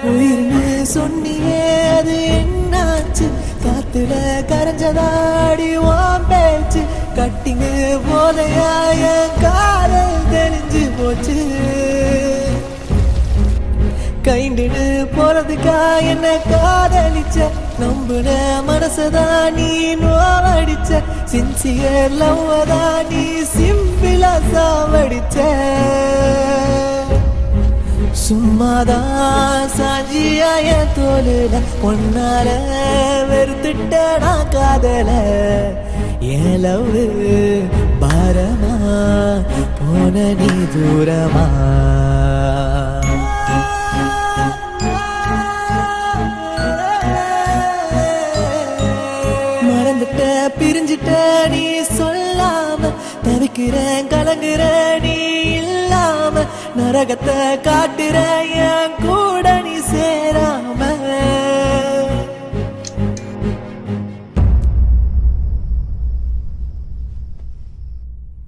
உயிர்னு சொன்னியே அது என்னாச்சு காத்துல கரைஞ்சதாடி வாம் பேச்சு கட்டிங்கு போதையாய காதல் தெரிஞ்சு போச்சு கைண்டுன்னு போறதுக்கா என்ன காதலிச்ச நம்புன மனசதான் நீ நோவடிச்ச சின்சியர் லவ்வதான் நீ சிம்பிளா சாவடிச்ச சும்மாதான் சாஞ்சியாய தோலுல பொன்னால வெறுத்துட்டா காதல ஏன் லவ் பாரமா போன நீ தூரமா மறந்துட்ட பிரிஞ்சிட்ட நீ சொல்லாம தவிக்கிறேன் கலங்குற நீ இல்லாம நரகத்தை காட்டுற என் கூட நீ